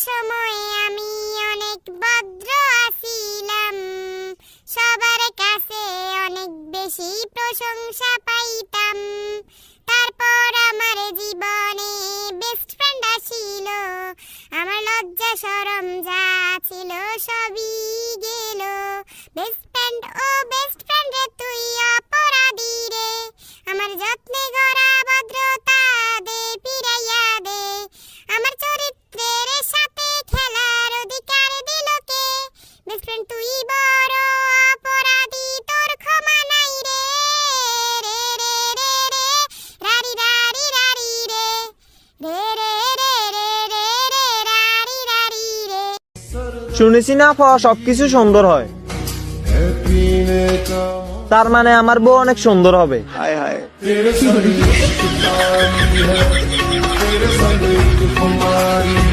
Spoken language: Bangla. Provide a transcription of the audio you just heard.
সময়ে আমি অনেক ভদ্র আছিলাম, সবার কাছে অনেক বেশি প্রশংসা পাইতাম। তারপর আমার জীবনে বেস্ট ফ্রেন্ড আসিল, আমার লজ্জা শরম যা ছিল সবই গেল। বেস্ট ফ্রেন্ড ও বেস্ট ফ্রেন্ড রে তুই অপরাধী রে, আমার যত্নে গড়া ভদ্রতা দে ফিরাইয়া দে। আমার চরিত্রের সাথে খেলার অধিকার দিল কে? বেস্ট ফ্রেন্ড তুই বড় অপরাধী, তোর ক্ষমা নাই রে। রে রে রে রে রারি রারি রারি রে, রে রে রে রে রে রে রারি রারি রে। শুনেছি না সবকিছু সুন্দর হয়, তার মানে আমার বউ অনেক সুন্দর হবে। हाय हाय